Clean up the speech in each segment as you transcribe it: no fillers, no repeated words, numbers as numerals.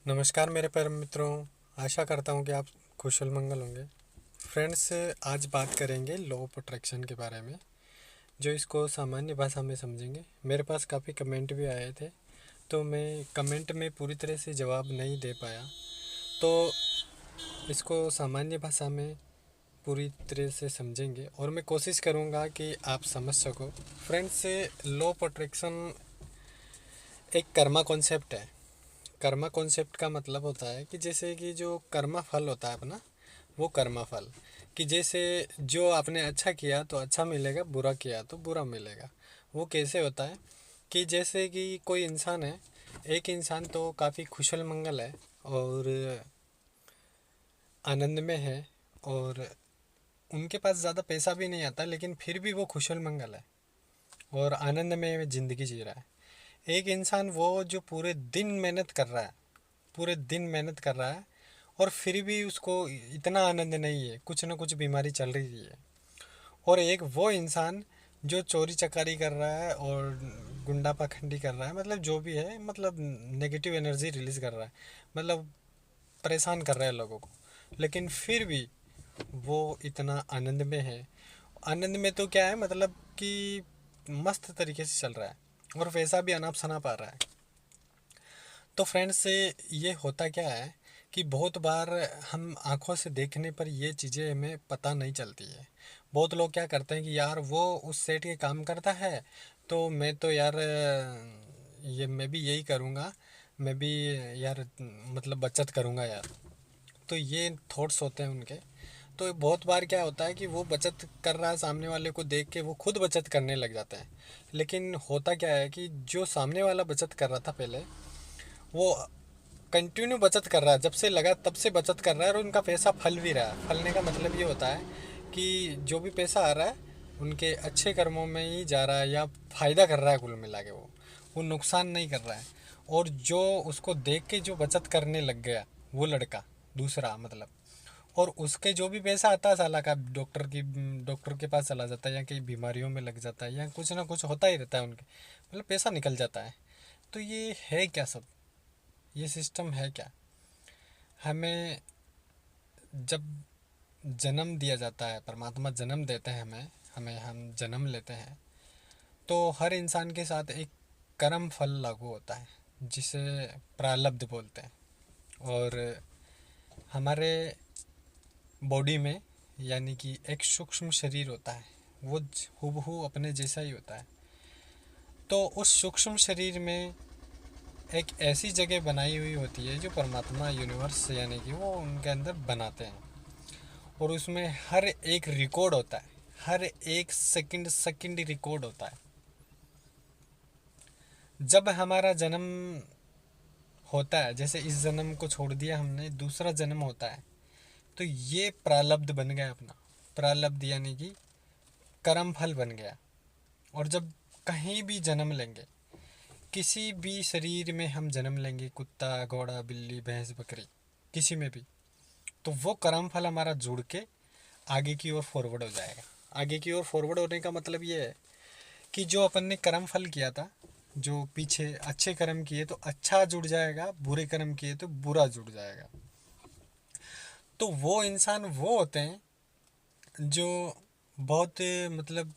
नमस्कार मेरे परम मित्रों। आशा करता हूँ कि आप कुशल मंगल होंगे। फ्रेंड्स, आज बात करेंगे लॉ ऑफ अट्रैक्शन के बारे में, जो इसको सामान्य भाषा में समझेंगे। मेरे पास काफ़ी कमेंट भी आए थे, तो मैं कमेंट में पूरी तरह से जवाब नहीं दे पाया, तो इसको सामान्य भाषा में पूरी तरह से समझेंगे और मैं कोशिश करूँगा कि आप समझ सको। फ्रेंड्स, लॉ ऑफ अट्रैक्शन एक कर्मा कॉन्सेप्ट है। कर्मा कॉन्सेप्ट का मतलब होता है कि जैसे कि जो कर्मा फल होता है अपना, वो कर्मा फल, कि जैसे जो आपने अच्छा किया तो अच्छा मिलेगा, बुरा किया तो बुरा मिलेगा। वो कैसे होता है कि जैसे कि कोई इंसान है, एक इंसान तो काफ़ी कुशल मंगल है और आनंद में है, और उनके पास ज़्यादा पैसा भी नहीं आता, लेकिन फिर भी वो कुशल मंगल है और आनंद में ज़िंदगी जी रहा है। एक इंसान वो जो पूरे दिन मेहनत कर रहा है, पूरे दिन मेहनत कर रहा है और फिर भी उसको इतना आनंद नहीं है, कुछ ना कुछ बीमारी चल रही है। और एक वो इंसान जो चोरी चकारी कर रहा है और गुंडा पाखंडी कर रहा है, मतलब जो भी है, मतलब नेगेटिव एनर्जी रिलीज़ कर रहा है, मतलब परेशान कर रहा है लोगों को, लेकिन फिर भी वो इतना आनंद में है। आनंद में तो क्या है, मतलब कि मस्त तरीके से चल रहा है और पैसा भी अनाप शनाप आ रहा है। तो फ्रेंड्स से ये होता क्या है कि बहुत बार हम आंखों से देखने पर ये चीज़ें हमें पता नहीं चलती है। बहुत लोग क्या करते हैं कि यार वो उस सेट के काम करता है, तो मैं तो यार ये मैं भी यही करूँगा, मैं भी यार मतलब बचत करूँगा यार। तो ये थॉट्स होते हैं उनके। तो बहुत बार क्या होता है कि वो बचत कर रहा है, सामने वाले को देख के वो खुद बचत करने लग जाते हैं। लेकिन होता क्या है कि जो सामने वाला बचत कर रहा था पहले, वो कंटिन्यू बचत कर रहा है, जब से लगा तब से बचत कर रहा है और उनका पैसा फल भी रहा है। फलने का मतलब ये होता है कि जो भी पैसा आ रहा है उनके अच्छे कर्मों में ही जा रहा है या फ़ायदा कर रहा है। कुल मिला के वो नुकसान नहीं कर रहा है। और जो उसको देख के जो बचत करने लग गया, वो लड़का दूसरा मतलब, और उसके जो भी पैसा आता है साला का, डॉक्टर के पास चला जाता है या कई बीमारियों में लग जाता है या कुछ ना कुछ होता ही रहता है उनके, मतलब पैसा निकल जाता है। तो ये है क्या सब, ये सिस्टम है क्या? हमें जब जन्म दिया जाता है, परमात्मा जन्म देते हैं हमें, हम जन्म लेते हैं, तो हर इंसान के साथ एक कर्म फल लागू होता है, जिसे प्रारब्ध बोलते हैं। और हमारे बॉडी में, यानी कि एक सूक्ष्म शरीर होता है, वो हूबहू अपने जैसा ही होता है। तो उस सूक्ष्म शरीर में एक ऐसी जगह बनाई हुई होती है जो परमात्मा यूनिवर्स यानी कि वो उनके अंदर बनाते हैं, और उसमें हर एक रिकॉर्ड होता है, हर एक सेकंड सेकंड रिकॉर्ड होता है। जब हमारा जन्म होता है, जैसे इस जन्म को छोड़ दिया हमने, दूसरा जन्म होता है, तो ये प्रारब्ध बन गया अपना। प्रारब्ध यानी कि कर्म फल बन गया। और जब कहीं भी जन्म लेंगे, किसी भी शरीर में हम जन्म लेंगे, कुत्ता घोड़ा बिल्ली भैंस बकरी, किसी में भी, तो वो कर्म फल हमारा जुड़ के आगे की ओर फॉरवर्ड हो जाएगा। आगे की ओर फॉरवर्ड होने का मतलब ये है कि जो अपन ने कर्म फल किया था, जो पीछे अच्छे कर्म किए तो अच्छा जुड़ जाएगा, बुरे कर्म किए तो बुरा जुड़ जाएगा। तो वो इंसान वो होते हैं जो बहुत मतलब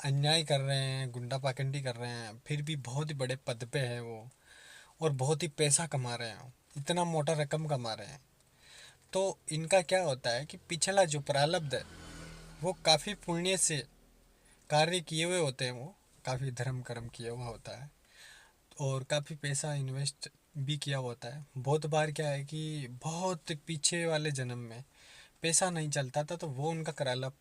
अन्याय कर रहे हैं, गुंडा पाखंडी कर रहे हैं, फिर भी बहुत ही बड़े पद पे है वो, और बहुत ही पैसा कमा रहे हैं, इतना मोटा रकम कमा रहे हैं। तो इनका क्या होता है कि पिछला जो प्रारब्ध है, वो काफ़ी पुण्य से कार्य किए हुए होते हैं, वो काफ़ी धर्म कर्म किया हुआ होता है और काफ़ी पैसा इन्वेस्ट भी किया होता है। बहुत बार क्या है कि बहुत पीछे वाले जन्म में पैसा नहीं चलता था, तो वो उनका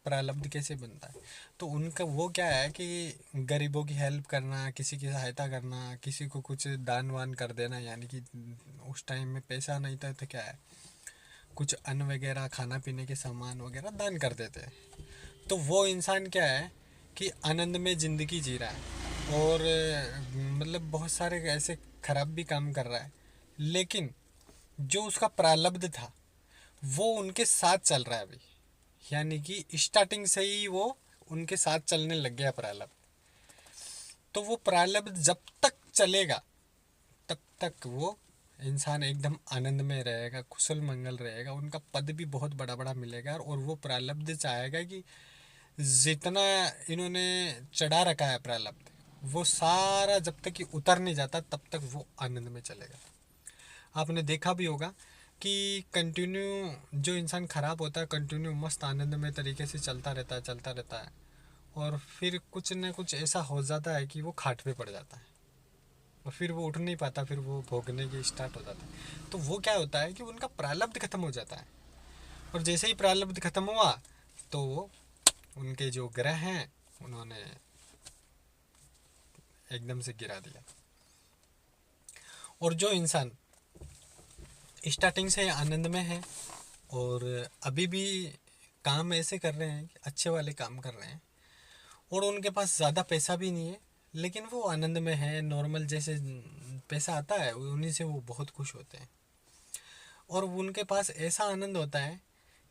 प्रारब्ध कैसे बनता है, तो उनका वो क्या है कि गरीबों की हेल्प करना, किसी की सहायता करना, किसी को कुछ दान वान कर देना, यानी कि उस टाइम में पैसा नहीं था तो क्या है, कुछ अन्न वगैरह खाना पीने के सामान वगैरह दान कर देते हैं। तो वो इंसान क्या है कि आनंद में ज़िंदगी जी रहा है और मतलब बहुत सारे ऐसे खराब भी काम कर रहा है, लेकिन जो उसका प्रारब्ध था वो उनके साथ चल रहा है अभी, यानी कि स्टार्टिंग से ही वो उनके साथ चलने लग गया प्रारब्ध। तो वो प्रारब्ध जब तक चलेगा तब तक वो इंसान एकदम आनंद में रहेगा, कुशल मंगल रहेगा, उनका पद भी बहुत बड़ा बड़ा मिलेगा, और वो प्रारब्ध चाहेगा कि जितना इन्होंने चढ़ा रखा है प्रारब्ध, वो सारा जब तक कि उतर नहीं जाता तब तक वो आनंद में चलेगा। आपने देखा भी होगा कि कंटिन्यू जो इंसान खराब होता है कंटिन्यू मस्त आनंद में तरीके से चलता रहता है, और फिर कुछ न कुछ ऐसा हो जाता है कि वो खाट पे पड़ जाता है, और फिर वो उठ नहीं पाता, फिर वो भोगने की स्टार्ट हो जाता है। तो वो क्या होता है कि उनका प्रारब्ध खत्म हो जाता है, और जैसे ही प्रारब्ध खत्म हुआ तो उनके जो ग्रह हैं उन्होंने एकदम से गिरा दिया। और जो इंसान स्टार्टिंग से आनंद में है और अभी भी काम ऐसे कर रहे हैं, अच्छे वाले काम कर रहे हैं, और उनके पास ज़्यादा पैसा भी नहीं है, लेकिन वो आनंद में है, नॉर्मल जैसे पैसा आता है उन्हीं से वो बहुत खुश होते हैं। और उनके पास ऐसा आनंद होता है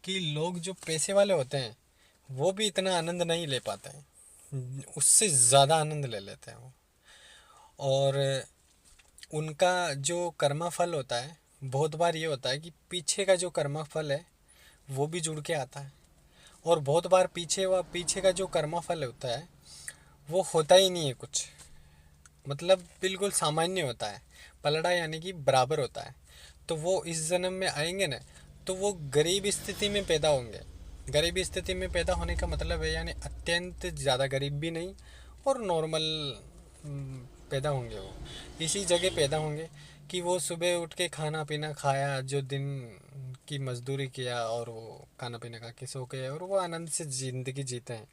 कि लोग जो पैसे वाले होते हैं वो भी इतना आनंद नहीं ले पाते हैं, उससे ज़्यादा आनंद ले लेते हैं वो। और उनका जो कर्मा फल होता है, बहुत बार ये होता है कि पीछे का जो कर्मा फल है वो भी जुड़ के आता है, और बहुत बार पीछे का जो कर्मा फल होता है वो होता ही नहीं है कुछ, मतलब बिल्कुल सामान्य होता है, पलड़ा यानी कि बराबर होता है। तो वो इस जन्म में आएंगे ना, तो वो गरीब स्थिति में पैदा होंगे। गरीब स्थिति में पैदा होने का मतलब है यानी अत्यंत ज़्यादा गरीब भी नहीं, और नॉर्मल पैदा होंगे। वो इसी जगह पैदा होंगे कि वो सुबह उठ के खाना पीना खाया, जो दिन की मजदूरी किया, और वो खाना पीना खा के सो गए, और वो आनंद से ज़िंदगी जीते हैं।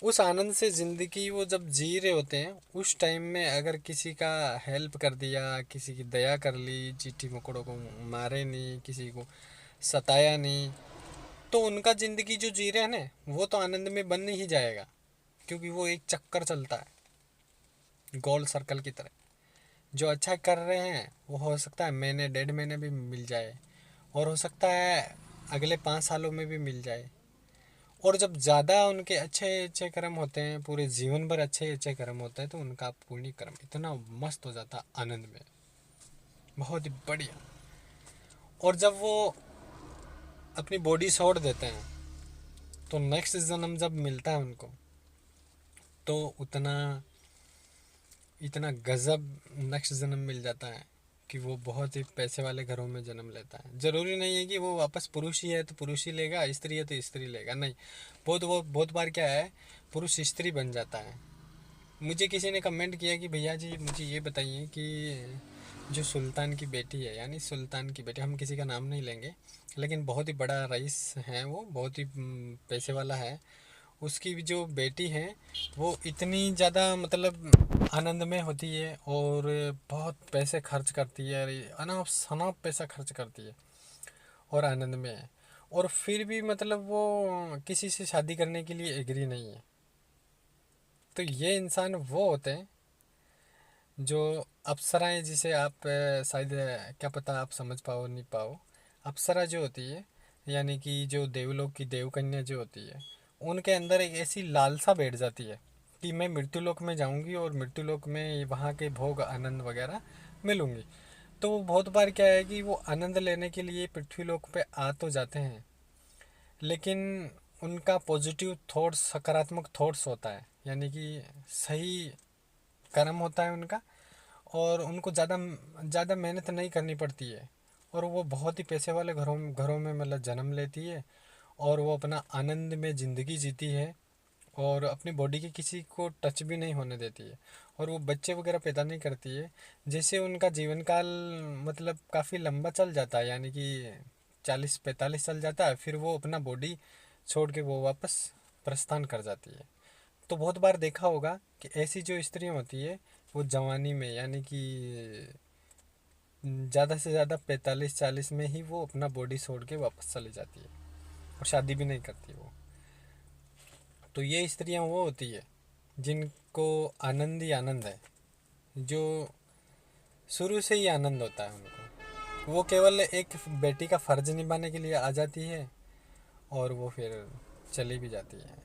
उस आनंद से ज़िंदगी वो जब जी रहे होते हैं, उस टाइम में अगर किसी का हेल्प कर दिया, किसी की दया कर ली, चींटी मकोड़ों को मारे नहीं, किसी को सताया नहीं, तो उनका ज़िंदगी जो जी रहे हैं ना वो तो आनंद में बन ही जाएगा, क्योंकि वो एक चक्कर चलता है गोल सर्कल की तरह। जो अच्छा कर रहे हैं वो हो सकता है महीने 1.5 महीने भी मिल जाए, और हो सकता है अगले 5 सालों में भी मिल जाए। और जब ज़्यादा उनके अच्छे अच्छे कर्म होते हैं, पूरे जीवन भर अच्छे अच्छे कर्म होते हैं, तो उनका पुण्य कर्म इतना मस्त हो जाता है आनंद में, बहुत ही बढ़िया। और जब वो अपनी बॉडी छोड़ देते हैं तो नेक्स्ट जन्म जब मिलता है उनको, तो उतना इतना गजब नेक्स्ट जन्म मिल जाता है कि वो बहुत ही पैसे वाले घरों में जन्म लेता है। ज़रूरी नहीं है कि वो वापस पुरुष ही है तो पुरुष ही लेगा, स्त्री है तो स्त्री लेगा, नहीं। बहुत बार क्या है, पुरुष स्त्री बन जाता है। मुझे किसी ने कमेंट किया कि भैया जी मुझे ये बताइए कि जो सुल्तान की बेटी है, यानी सुल्तान की बेटी, हम किसी का नाम नहीं लेंगे, लेकिन बहुत ही बड़ा रईस है, वो बहुत ही पैसे वाला है, उसकी जो बेटी है वो इतनी ज़्यादा मतलब आनंद में होती है, और बहुत पैसे खर्च करती है, अनाप शनाप पैसा खर्च करती है, और आनंद में है, और फिर भी मतलब वो किसी से शादी करने के लिए एग्री नहीं है। तो ये इंसान वो होते हैं जो अप्सराएं, जिसे आप शायद क्या पता आप समझ पाओ नहीं पाओ। अप्सरा जो होती है यानी कि जो देवलोक की देवकन्या जो होती है, उनके अंदर एक ऐसी लालसा बैठ जाती है कि मैं मृत्युलोक में जाऊंगी और मृत्युलोक में वहाँ के भोग आनंद वगैरह मिलूंगी। तो वो बहुत बार क्या है कि वो आनंद लेने के लिए पृथ्वीलोक पे आ तो जाते हैं, लेकिन उनका पॉजिटिव थॉट्स, सकारात्मक थॉट्स होता है, यानी कि सही कर्म होता है उनका, और उनको ज़्यादा मेहनत नहीं करनी पड़ती है, और वो बहुत ही पैसे वाले घरों घरों में मतलब जन्म लेती है, और वो अपना आनंद में ज़िंदगी जीती है, और अपनी बॉडी के किसी को टच भी नहीं होने देती है, और वो बच्चे वगैरह पैदा नहीं करती है। जैसे उनका जीवन काल मतलब काफ़ी लंबा चल जाता है, यानी कि 40-45 चल जाता है, फिर वो अपना बॉडी छोड़ के वो वापस प्रस्थान कर जाती है। तो बहुत बार देखा होगा कि ऐसी जो स्त्रियाँ होती है वो जवानी में, यानी कि ज़्यादा से ज़्यादा 45-40 में ही वो अपना बॉडी छोड़ के वापस चली जाती है, और शादी भी नहीं करती वो। तो ये स्त्रियाँ वो होती है जिनको आनंद ही आनंद है, जो शुरू से ही आनंद होता है उनको। वो केवल एक बेटी का फ़र्ज निभाने के लिए आ जाती है, और वो फिर चली भी जाती है।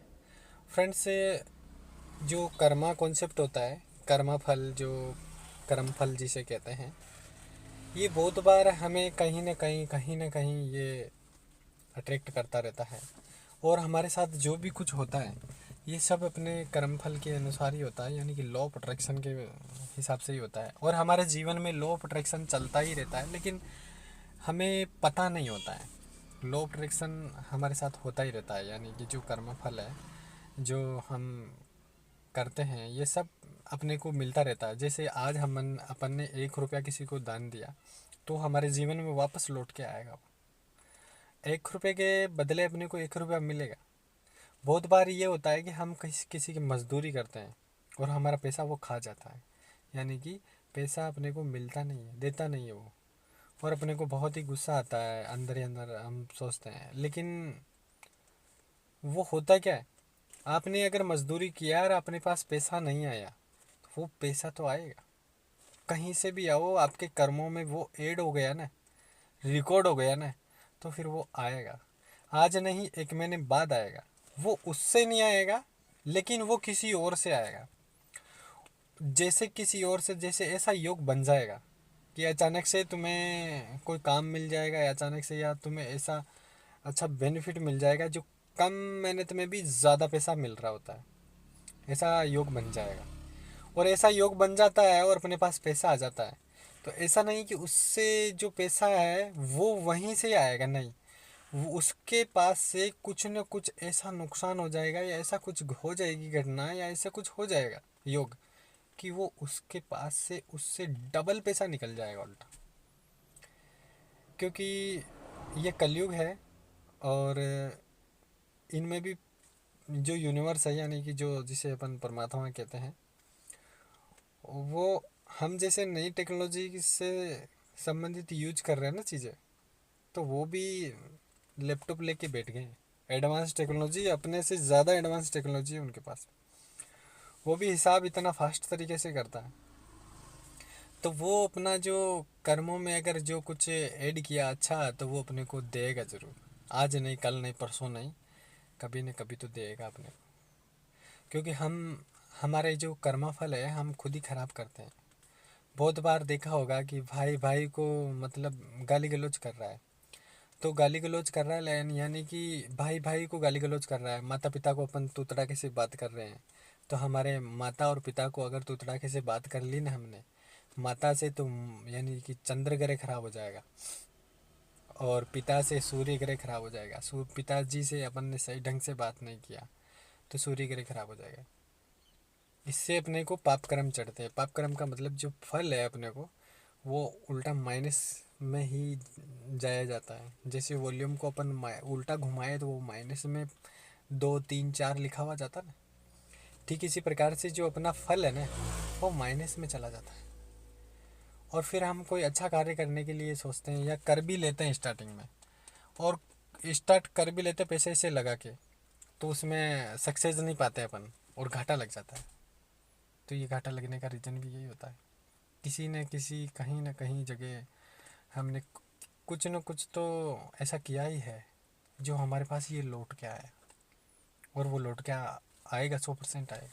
फ्रेंड्स, जो कर्मा कॉन्सेप्ट होता है, कर्मा फल, जो कर्म फल जिसे कहते हैं, ये बहुत बार हमें कहीं ना कहीं ये अट्रैक्ट करता रहता है। और हमारे साथ जो भी कुछ होता है ये सब अपने कर्मफल के अनुसार ही होता है, यानी कि लॉ ऑफ अट्रैक्शन के हिसाब से ही होता है। और हमारे जीवन में लॉ ऑफ अट्रैक्शन चलता ही रहता है, लेकिन हमें पता नहीं होता है। लॉ ऑफ अट्रैक्शन हमारे साथ होता ही रहता है, यानी कि जो कर्मफल है जो हम करते हैं ये सब अपने को मिलता रहता है। जैसे आज हम अपन ने 1 रुपया किसी को दान दिया तो हमारे जीवन में वापस लौट के आएगा वो। 1 रुपये के बदले अपने को 1 रुपया मिलेगा। बहुत बार ये होता है कि हम किसी की मजदूरी करते हैं और हमारा पैसा वो खा जाता है, यानी कि पैसा अपने को मिलता नहीं है, देता नहीं है वो। और अपने को बहुत ही गुस्सा आता है, अंदर ही अंदर हम सोचते हैं। लेकिन वो होता क्या है, आपने अगर मजदूरी किया और अपने पास पैसा नहीं आया तो वो पैसा तो आएगा, कहीं से भी आओ, आपके कर्मों में वो ऐड हो गया ना, रिकॉर्ड हो गया ना, तो फिर वो आएगा। आज नहीं, 1 महीने बाद आएगा। वो उससे नहीं आएगा, लेकिन वो किसी और से आएगा। जैसे किसी और से, जैसे ऐसा योग बन जाएगा कि अचानक से तुम्हें कोई काम मिल जाएगा, या अचानक से या तुम्हें ऐसा अच्छा बेनिफिट मिल जाएगा जो कम मेहनत में भी ज़्यादा पैसा मिल रहा होता है। ऐसा योग बन जाएगा। और ऐसा योग बन जाता है और अपने पास पैसा आ जाता है, तो ऐसा नहीं कि उससे जो पैसा है वो वहीं से आएगा, नहीं, वो उसके पास से कुछ न कुछ ऐसा नुकसान हो जाएगा, या ऐसा कुछ हो जाएगी घटना, या ऐसा कुछ हो जाएगा योग कि वो उसके पास से उससे डबल पैसा निकल जाएगा उल्टा। क्योंकि ये कलयुग है। और इनमें भी जो यूनिवर्स है, यानी कि जो जिसे अपन परमात्मा कहते हैं, वो हम जैसे नई टेक्नोलॉजी से संबंधित यूज कर रहे हैं ना चीज़ें, तो वो भी लैपटॉप लेके बैठ गए हैं। एडवांस टेक्नोलॉजी, अपने से ज़्यादा एडवांस टेक्नोलॉजी है उनके पास। वो भी हिसाब इतना फास्ट तरीके से करता है। तो वो अपना जो कर्मों में अगर जो कुछ ऐड किया अच्छा, तो वो अपने को देगा ज़रूर। आज नहीं, कल नहीं, परसों नहीं, कभी न कभी तो देगा अपने को। क्योंकि हम हमारे जो कर्माफल है हम खुद ही ख़राब करते हैं। बहुत बार देखा होगा कि भाई भाई को मतलब गाली गलौज कर रहा है, तो गाली गलौज कर रहा है यानी कि भाई भाई को गाली गलौज कर रहा है। माता पिता को अपन तू तड़ाके से बात कर रहे हैं, तो हमारे माता और पिता को अगर तू तड़ाके से बात कर ली ना हमने, माता से तो यानी कि चंद्र ग्रह खराब हो जाएगा, और पिता से सूर्य ग्रह खराब हो जाएगा। पिताजी से अपन ने सही ढंग से बात नहीं किया तो सूर्य ग्रह खराब हो जाएगा। इससे अपने को पाप कर्म चढ़ते हैं। पाप कर्म का मतलब जो फल है अपने को, वो उल्टा माइनस में ही जाया जाता है। जैसे वॉल्यूम को अपन उल्टा घुमाए तो वो माइनस में 2 3 4 लिखा हुआ जाता ना, ठीक इसी प्रकार से जो अपना फल है ना वो माइनस में चला जाता है। और फिर हम कोई अच्छा कार्य करने के लिए सोचते हैं या कर भी लेते हैं स्टार्टिंग में, और स्टार्ट कर भी लेते पैसे से लगा के, तो उसमें सक्सेस नहीं पाते अपन और घाटा लग जाता है। तो ये घाटा लगने का रीज़न भी यही होता है, किसी न किसी कहीं ना कहीं जगह हमने कुछ न कुछ तो ऐसा किया ही है जो हमारे पास ये लौट के आया। और वो लौट के आएगा, 100% आएगा।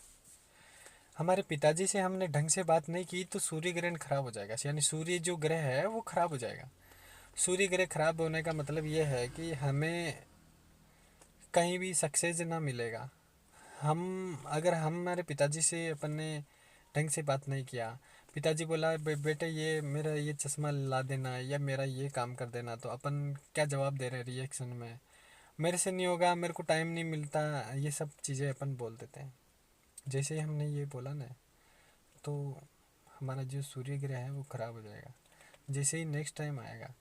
हमारे पिताजी से हमने ढंग से बात नहीं की तो सूर्य ग्रहण खराब हो जाएगा, यानी सूर्य जो ग्रह है वो खराब हो जाएगा। सूर्य ग्रह खराब होने का मतलब ये है कि हमें कहीं भी सक्सेस ना मिलेगा। हम अगर हम हमारे पिताजी से अपन ने ढंग से बात नहीं किया, पिताजी बोला बेटे ये मेरा ये चश्मा ला देना या मेरा ये काम कर देना, तो अपन क्या जवाब दे रहे हैं रिएक्शन में, मेरे से नहीं होगा, मेरे को टाइम नहीं मिलता, ये सब चीज़ें अपन बोल देते हैं। जैसे ही हमने ये बोला ना, तो हमारा जो सूर्य ग्रह है वो ख़राब हो जाएगा। जैसे ही नेक्स्ट टाइम आएगा,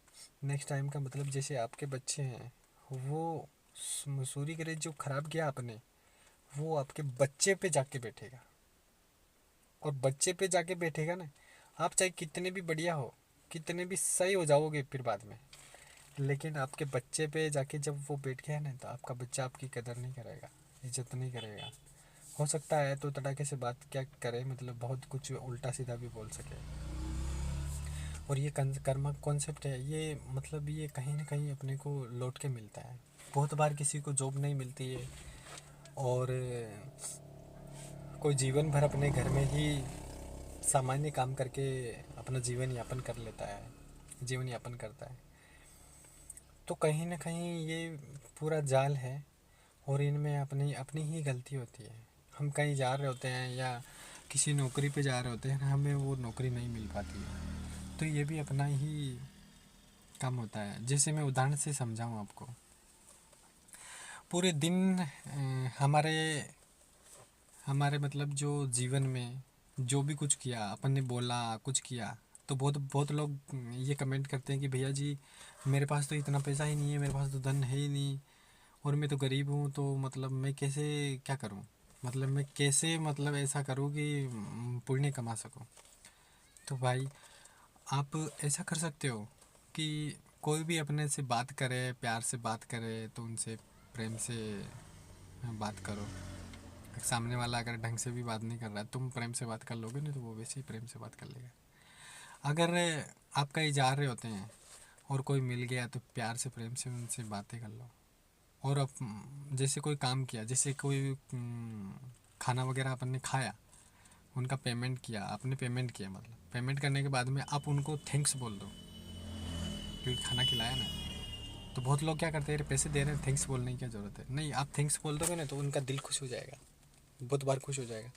नेक्स्ट टाइम का मतलब जैसे आपके बच्चे हैं, वो सूर्य ग्रह जो ख़राब किया आपने, वो आपके बच्चे पे जाके बैठेगा। और बच्चे पे जाके बैठेगा ना, आप चाहे कितने भी बढ़िया हो, कितने भी सही हो जाओगे फिर बाद में, लेकिन आपके बच्चे पे जाके जब वो बैठ गया ना, तो आपका बच्चा आपकी कदर नहीं करेगा, इज्जत नहीं करेगा। हो सकता है तो तड़ाके से बात क्या करे, मतलब बहुत कुछ उल्टा सीधा भी बोल सके। और ये कर्म कॉन्सेप्ट है, ये मतलब ये कहीं ना कहीं अपने को लौट के मिलता है। बहुत बार किसी को जॉब नहीं मिलती है, और कोई जीवन भर अपने घर में ही सामान्य काम करके अपना जीवन यापन कर लेता है। जीवन यापन करता है। तो कहीं ना कहीं ये पूरा जाल है और इनमें अपनी अपनी ही गलती होती है। हम कहीं जा रहे होते हैं या किसी नौकरी पे जा रहे होते हैं, हमें वो नौकरी नहीं मिल पाती है, तो ये भी अपना ही काम होता है। जैसे मैं उदाहरण से समझाऊँ आपको, पूरे दिन हमारे हमारे मतलब जो जीवन में जो भी कुछ किया अपन ने, बोला कुछ किया, तो बहुत बहुत लोग ये कमेंट करते हैं कि भैया जी मेरे पास तो इतना पैसा ही नहीं है, मेरे पास तो धन है ही नहीं, और मैं तो गरीब हूँ, तो मतलब मैं कैसे क्या करूँ, मतलब मैं कैसे मतलब ऐसा करूँ कि पुण्य कमा सकूँ। तो भाई आप ऐसा कर सकते हो कि कोई भी अपने से बात करे, प्यार से बात करे, तो उनसे प्रेम से बात करो। सामने वाला अगर ढंग से भी बात नहीं कर रहा है, तुम प्रेम से बात कर लोगे ना, तो वो वैसे ही प्रेम से बात कर लेगा। अगर आप कहीं जा रहे होते हैं और कोई मिल गया, तो प्यार से प्रेम से उनसे बातें कर लो। और अब जैसे कोई काम किया, जैसे कोई खाना वगैरह अपन ने खाया, उनका पेमेंट किया, आपने पेमेंट किया, मतलब पेमेंट करने के बाद में आप उनको थैंक्स बोल दो, क्योंकि खाना खिलाया ना। तो बहुत लोग क्या करते हैं, पैसे दे रहे हैं, थैंक्स बोलने की क्या ज़रूरत है। नहीं, आप थैंक्स बोल दोगे ना, तो उनका दिल खुश हो जाएगा, बहुत बार खुश हो जाएगा।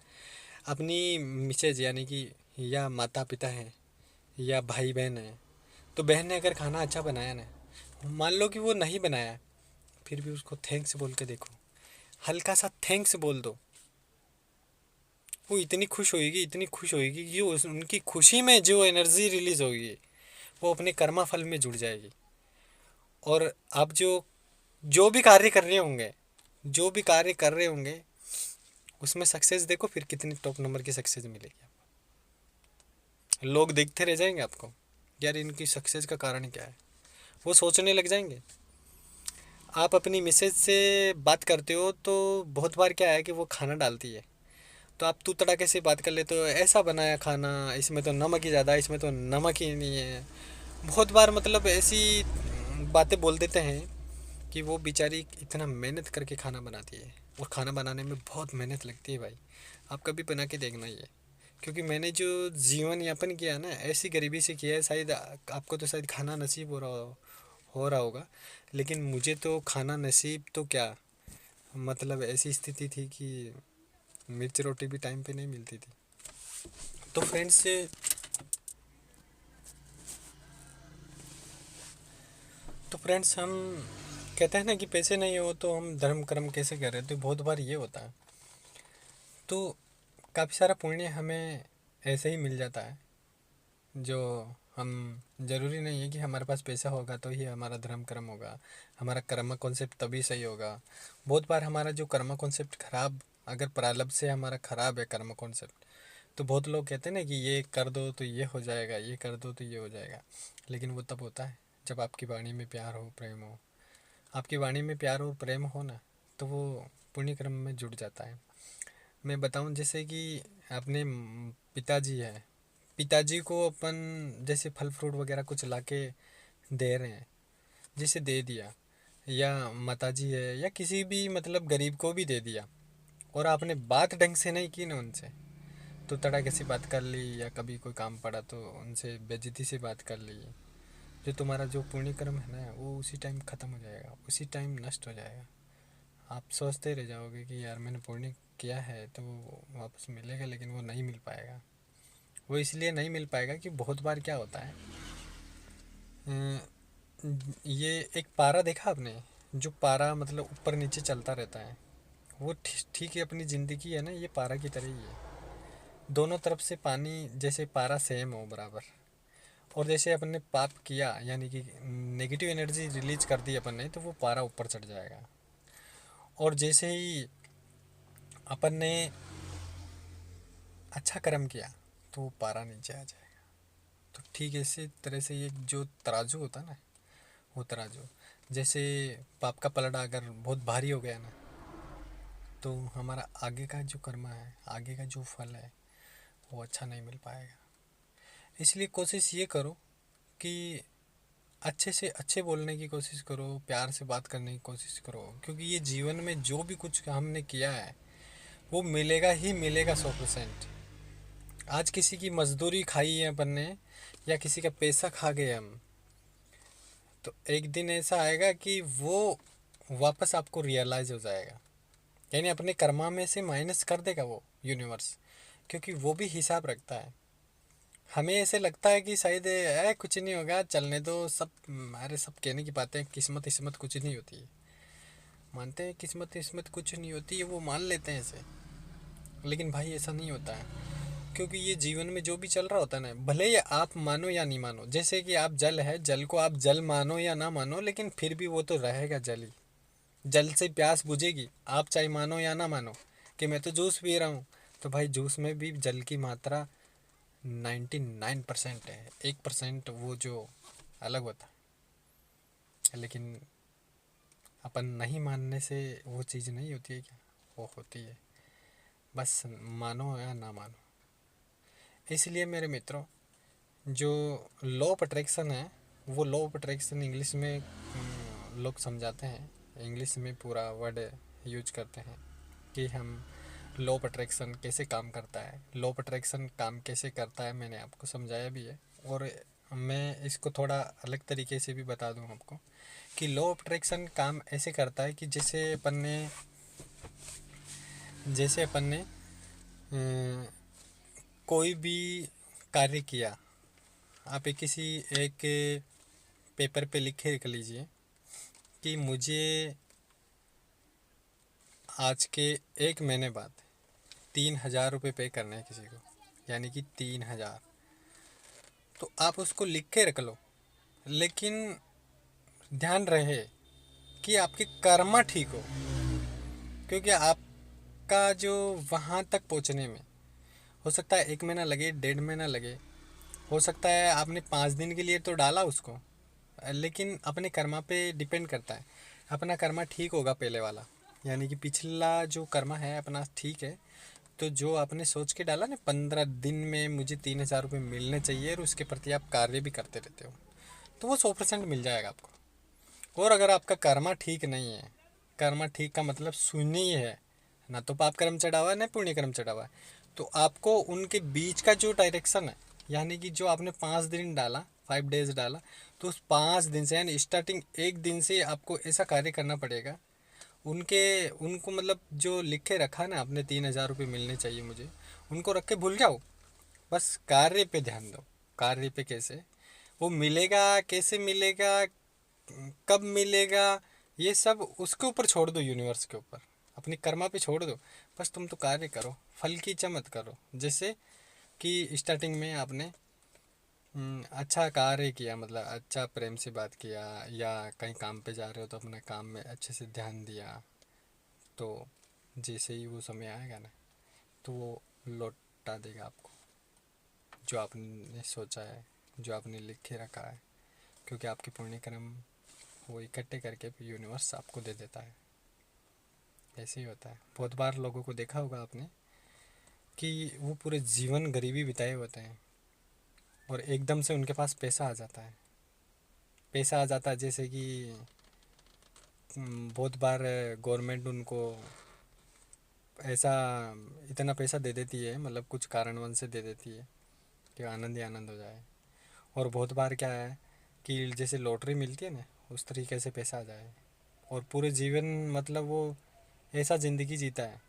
अपनी मिसेज यानी कि या माता पिता हैं या भाई बहन है, तो बहन ने अगर खाना अच्छा बनाया ना, मान लो कि वो नहीं बनाया, फिर भी उसको थैंक्स बोल के देखो, हल्का सा थैंक्स बोल दो, वो इतनी खुश होएगी, इतनी खुश होएगी कि उनकी खुशी में जो एनर्जी रिलीज होगी, वो अपने कर्मा फल में जुड़ जाएगी। और आप जो जो भी कार्य कर रहे होंगे, जो भी कार्य कर रहे होंगे, उसमें सक्सेस देखो, फिर कितनी टॉप नंबर की सक्सेस मिलेगी आपको। लोग देखते रह जाएंगे आपको, यार इनकी सक्सेस का कारण क्या है, वो सोचने लग जाएंगे। आप अपनी मिसेज से बात करते हो, तो बहुत बार क्या है कि वो खाना डालती है, तो आप तू तड़ाके से बात कर लेते हो, ऐसा बनाया खाना, इसमें तो नमक ही ज़्यादा है, इसमें तो नमक ही नहीं है। बहुत बार मतलब ऐसी बातें बोल देते हैं कि वो बेचारी इतना मेहनत करके खाना बनाती है, और खाना बनाने में बहुत मेहनत लगती है भाई। आप कभी बना के देखना ये, क्योंकि मैंने जो जीवन यापन किया ना, ऐसी गरीबी से किया है, शायद आपको तो शायद खाना नसीब हो रहा होगा, लेकिन मुझे तो खाना नसीब तो क्या, मतलब ऐसी स्थिति थी कि मिर्च रोटी भी टाइम पे नहीं मिलती थी। तो फ्रेंड्स, हम कहते हैं ना कि पैसे नहीं हो तो हम धर्म कर्म कैसे कर रहे, तो बहुत बार ये होता है। तो काफ़ी सारा पुण्य हमें ऐसे ही मिल जाता है, जो हम, ज़रूरी नहीं है कि हमारे पास पैसा होगा तो ही हमारा धर्म कर्म होगा, हमारा कर्म कॉन्सेप्ट तभी सही होगा। बहुत बार हमारा जो कर्म कॉन्सेप्ट खराब, अगर प्रारब्ध से हमारा खराब है कर्म कॉन्सेप्ट, तो बहुत लोग कहते हैं ना कि ये कर दो तो ये हो जाएगा, ये कर दो तो ये हो जाएगा, लेकिन वो तब होता है जब आपकी वाणी में प्यार हो, प्रेम हो। आपकी वाणी में प्यार और प्रेम हो ना, तो वो पुण्य कर्म में जुड़ जाता है। मैं बताऊं, जैसे कि अपने पिताजी है, पिताजी को अपन जैसे फल फ्रूट वगैरह कुछ ला के दे रहे हैं, जैसे दे दिया, या माताजी है या किसी भी मतलब गरीब को भी दे दिया, और आपने बात ढंग से नहीं की ना उनसे, तो तड़ाके से बात कर ली, या कभी कोई काम पड़ा तो उनसे बेइज्जती से बात कर ली, जो तुम्हारा जो पुण्य कर्म है ना, वो उसी टाइम ख़त्म हो जाएगा, उसी टाइम नष्ट हो जाएगा। आप सोचते रह जाओगे कि यार मैंने पुण्य किया है तो वो वापस मिलेगा, लेकिन वो नहीं मिल पाएगा। वो इसलिए नहीं मिल पाएगा कि बहुत बार क्या होता है, ये एक पारा देखा आपने, जो पारा मतलब ऊपर नीचे चलता रहता है, वो ठीक है, अपनी ज़िंदगी है ना, ये पारा की तरह ही है। दोनों तरफ से पानी, जैसे पारा सेम हो बराबर, और जैसे अपन ने पाप किया यानी कि नेगेटिव एनर्जी रिलीज कर दी अपन ने, तो वो पारा ऊपर चढ़ जाएगा। और जैसे ही अपन ने अच्छा कर्म किया, तो वो पारा नीचे आ जाएगा। तो ठीक इसी तरह से ये जो तराजू होता है ना, वो तराजू, जैसे पाप का पलड़ा अगर बहुत भारी हो गया ना, तो हमारा आगे का जो कर्म है, आगे का जो फल है, वो अच्छा नहीं मिल पाएगा। इसलिए कोशिश ये करो कि अच्छे से अच्छे बोलने की कोशिश करो, प्यार से बात करने की कोशिश करो, क्योंकि ये जीवन में जो भी कुछ हमने किया है, वो मिलेगा ही मिलेगा 100%। आज किसी की मजदूरी खाई है अपन ने, या किसी का पैसा खा गए हम, तो एक दिन ऐसा आएगा कि वो वापस आपको रियलाइज़ हो जाएगा, यानी अपने कर्मा में से माइनस कर देगा वो यूनिवर्स, क्योंकि वो भी हिसाब रखता है। हमें ऐसे लगता है कि शायद कुछ नहीं होगा, चलने दो सब। अरे सब कहने की बातें, किस्मत किस्मत कुछ नहीं होती है। मानते हैं किस्मत किस्मत कुछ नहीं होती है, वो मान लेते हैं ऐसे। लेकिन भाई ऐसा नहीं होता है, क्योंकि ये जीवन में जो भी चल रहा होता है ना, भले ही आप मानो या नहीं मानो, जैसे कि आप जल है, जल को आप जल मानो या ना मानो, लेकिन फिर भी वो तो रहेगा जल ही। जल से प्यास बुझेगी, आप चाहे मानो या ना मानो कि मैं तो जूस पी रहा हूँ, तो भाई जूस में भी जल की मात्रा 99% है, 1% वो जो अलग होता है। लेकिन अपन नहीं मानने से वो चीज़ नहीं होती है क्या, वो होती है। बस मानो या ना मानो। इसलिए मेरे मित्रों, जो लॉ ऑफ अट्रैक्शन है, वो लॉ ऑफ अट्रैक्शन इंग्लिश में लोग समझाते हैं, इंग्लिश में पूरा वर्ड यूज करते हैं कि हम लॉ ऑफ अट्रैक्शन कैसे काम करता है। लॉ ऑफ अट्रैक्शन काम कैसे करता है मैंने आपको समझाया भी है, और मैं इसको थोड़ा अलग तरीके से भी बता दूं आपको कि लॉ ऑफ अट्रैक्शन काम ऐसे करता है कि जैसे अपन ने कोई भी कार्य किया, आप एक पेपर पे लिखे रख लीजिए कि मुझे आज के 1 महीने बाद 3,000 रुपये पे करना है किसी को, यानी कि 3,000। तो आप उसको लिख के रख लो, लेकिन ध्यान रहे कि आपके कर्मा ठीक हो, क्योंकि आपका जो वहाँ तक पहुँचने में हो सकता है 1 महीना लगे, 1.5 महीना लगे, हो सकता है आपने 5 दिन के लिए तो डाला उसको, लेकिन अपने कर्मा पे डिपेंड करता है। अपना कर्मा ठीक होगा पहले वाला, यानी कि पिछला जो कर्मा है अपना ठीक है, तो जो आपने सोच के डाला ना 15 दिन में मुझे 3,000 रुपये मिलने चाहिए, और उसके प्रति आप कार्य भी करते रहते हो, तो वो 100% मिल जाएगा आपको। और अगर आपका कर्मा ठीक नहीं है, कर्मा ठीक का मतलब शून्य ही है, ना तो पाप कर्म चढ़ा हुआ है ना पुण्य कर्म चढ़ा हुआ है, तो आपको उनके बीच का जो डायरेक्शन है, यानी कि जो आपने 5 दिन डाला, 5 डेज डाला, तो उस 5 दिन से यानी स्टार्टिंग 1 दिन से आपको ऐसा कार्य करना पड़ेगा। उनके उनको मतलब जो लिखे रखा ना आपने 3,000 रुपये मिलने चाहिए मुझे, उनको रख के भूल जाओ, बस कार्य पे ध्यान दो। कार्य पे कैसे वो मिलेगा, कैसे मिलेगा, कब मिलेगा, ये सब उसके ऊपर छोड़ दो, यूनिवर्स के ऊपर, अपनी कर्मा पे छोड़ दो। बस तुम तो कार्य करो, फल की इच्छा मत करो। जैसे कि स्टार्टिंग में आपने अच्छा कार्य किया, मतलब अच्छा प्रेम से बात किया, या कहीं काम पे जा रहे हो तो अपने काम में अच्छे से ध्यान दिया, तो जैसे ही वो समय आएगा ना, तो वो लौटा देगा आपको जो आपने सोचा है, जो आपने लिख के रखा है, क्योंकि आपके पुण्य कर्म वो इकट्ठे करके यूनिवर्स आपको दे देता है। ऐसे ही होता है। बहुत बार लोगों को देखा होगा आपने कि वो पूरे जीवन गरीबी बिताए होते हैं, और एकदम से उनके पास पैसा आ जाता है। पैसा आ जाता है, जैसे कि बहुत बार गवर्नमेंट उनको ऐसा इतना पैसा दे देती है, मतलब कुछ कारणवश से दे देती है कि आनंद ही आनंद हो जाए। और बहुत बार क्या है कि जैसे लॉटरी मिलती है ना, उस तरीके से पैसा आ जाए, और पूरे जीवन मतलब वो ऐसा ज़िंदगी जीता है,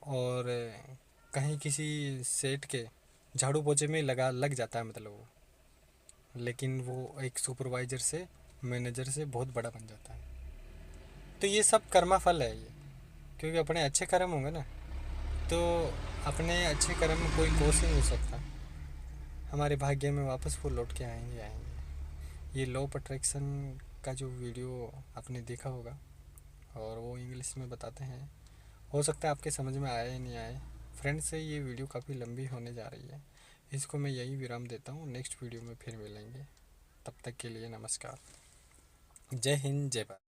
और कहीं किसी सेठ के झाड़ू पोछे में लग जाता है, मतलब वो, लेकिन वो एक सुपरवाइजर से, मैनेजर से बहुत बड़ा बन जाता है। तो ये सब कर्मा फल है ये, क्योंकि अपने अच्छे कर्म होंगे ना, तो अपने अच्छे कर्म में कोई कोस ही नहीं हो सकता, हमारे भाग्य में वापस वो लौट के आएंगे आएंगे। ये लॉ ऑफ अट्रैक्शन का जो वीडियो आपने देखा होगा, और वो इंग्लिश में बताते हैं, हो सकता है आपके समझ में आए या नहीं आए। फ्रेंड्स से ये वीडियो काफ़ी लंबी होने जा रही है, इसको मैं यही विराम देता हूँ, नेक्स्ट वीडियो में फिर मिलेंगे। तब तक के लिए नमस्कार, जय हिंद, जय भारत।